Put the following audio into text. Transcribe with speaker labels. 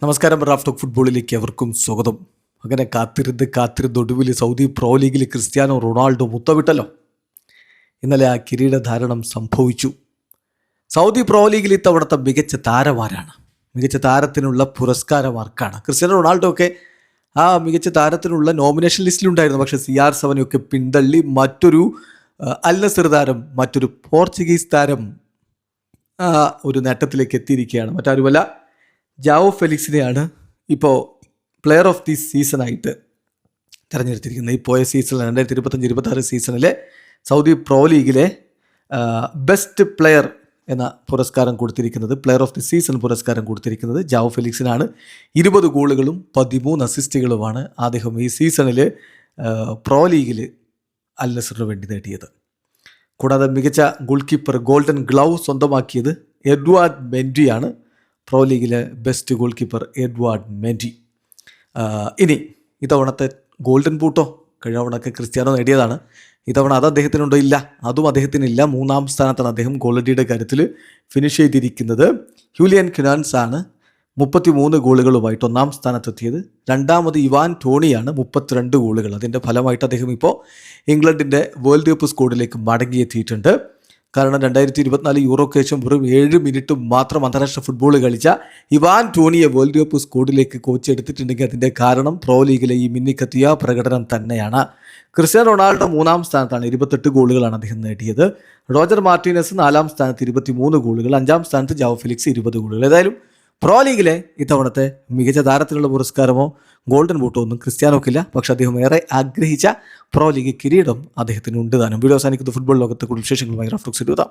Speaker 1: നമസ്കാരം. Raf talk ഫുട്ബോളിലേക്ക് അവർക്കും സ്വാഗതം. അങ്ങനെ കാത്തിരുന്ന് ഒടുവിൽ സൗദി പ്രോ ലീഗിൽ ക്രിസ്ത്യാനോ റൊണാൾഡോ മുത്തവിട്ടല്ലോ. ഇന്നലെ ആ കിരീടധാരണം സംഭവിച്ചു. സൗദി പ്രോ ലീഗിൽ ഇത്തവണത്തെ മികച്ച താരമാരാണ്? മികച്ച താരത്തിനുള്ള പുരസ്കാരം ആർക്കാണ്? ക്രിസ്ത്യാനോ റൊണാൾഡോ ഒക്കെ ആ മികച്ച താരത്തിനുള്ള നോമിനേഷൻ ലിസ്റ്റിലുണ്ടായിരുന്നു. പക്ഷേ CR7 ഒക്കെ പിന്തള്ളി മറ്റൊരു അൽ നസർ താരം, മറ്റൊരു പോർച്ചുഗീസ് താരം ഒരു നേട്ടത്തിലേക്ക് എത്തിയിരിക്കുകയാണ്. മറ്റാരുമല്ല, ജാവോ ഫെലിക്സിനെയാണ് ഇപ്പോൾ പ്ലെയർ ഓഫ് ദി സീസണായിട്ട് തിരഞ്ഞെടുത്തിരിക്കുന്നത്. ഈ പോയ സീസണിൽ 2025-26 സീസണിലെ സൗദി പ്രോ ലീഗിലെ ബെസ്റ്റ് പ്ലെയർ എന്ന പുരസ്കാരം കൊടുത്തിരിക്കുന്നത്, പ്ലെയർ ഓഫ് ദി സീസൺ പുരസ്കാരം കൊടുത്തിരിക്കുന്നത് ജാവോ ഫെലിക്സിനാണ്. 20 ഗോളുകളും 13 അസിസ്റ്റുകളുമാണ് അദ്ദേഹം ഈ സീസണിൽ പ്രോ ലീഗിൽ അൽ നസറിന് വേണ്ടി നേടിയത്. കൂടാതെ മികച്ച ഗോൾ കീപ്പർ ഗോൾഡൻ ഗ്ലൗ സ്വന്തമാക്കിയത് എഡ്വാർഡ് മെൻഡിയാണ്. പ്രോ ലീഗിലെ best goal keeper Edward Mendy. ഇനി ഇത്തവണത്തെ ഗോൾഡൻ ബൂട്ടോ കഴിഞ്ഞ തവണയൊക്കെ ക്രിസ്ത്യാനോ നേടിയതാണ്. ഇത്തവണ അത് അദ്ദേഹത്തിനുണ്ടോ? ഇല്ല, അതും അദ്ദേഹത്തിനില്ല. 3-ാം സ്ഥാനത്താണ് അദ്ദേഹം ഗോളടിയുടെ കാര്യത്തിൽ ഫിനിഷ് ചെയ്തിരിക്കുന്നത്. ഹ്യൂലിയൻ ക്വിനാൻസ് ആണ് 33 ഗോളുകളുമായിട്ട് 1-ാം സ്ഥാനത്തെത്തിയത്. രണ്ടാമത് ഇവാൻ ടോണിയാണ് 32 ഗോളുകൾ. അതിൻ്റെ ഫലമായിട്ട് അദ്ദേഹം ഇപ്പോൾ ഇംഗ്ലണ്ടിൻ്റെ വേൾഡ് കപ്പ് സ്ക്വാഡിലേക്ക് മടങ്ങിയെത്തിയിട്ടുണ്ട്. കാരണം 2024 യൂറോയ്ക്ക് ശേഷം വെറും 7 മിനിറ്റ് മാത്രം അന്താരാഷ്ട്ര ഫുട്ബോൾ കളിച്ച ഇവാൻ ടോണിയെ വേൾഡ് കപ്പ് സ്ക്വാഡിലേക്ക് കോച്ച് എടുത്തിട്ടുണ്ടെങ്കിൽ അതിൻ്റെ കാരണം പ്രോ ലീഗിലെ ഈ മിന്നിക്കത്തിയ പ്രകടനം തന്നെയാണ്. ക്രിസ്ത്യാനോ റൊണാൾഡോ 3-ാം സ്ഥാനത്താണ്, 28 ഗോളുകളാണ് അദ്ദേഹം നേടിയത്. റോജർ മാർട്ടിനസ് 4-ാം സ്ഥാനത്ത് 23 ഗോളുകൾ, 5-ാം സ്ഥാനത്ത് ജാവോ ഫെലിക്സ് 20 ഗോളുകൾ. ഏതായാലും പ്രോ ലീഗിലെ ഇത്തവണത്തെ മികച്ച താരത്തിനുള്ള പുരസ്കാരമോ ഗോൾഡൻ ബൂട്ടോ ഒന്നും ക്രിസ്ത്യാനോക്കില്ല. പക്ഷേ അദ്ദേഹം ഏറെ ആഗ്രഹിച്ച പ്രോ ലീഗ് കിരീടം അദ്ദേഹത്തിനുണ്ട് താനും. വീഡിയോ അവസാനിക്കുന്ന ഫുട്ബോൾ ലോകത്തെ കൂടുതൽ വിശേഷങ്ങളുമായി റാഫ് ടോക്സ് എഴുതാം.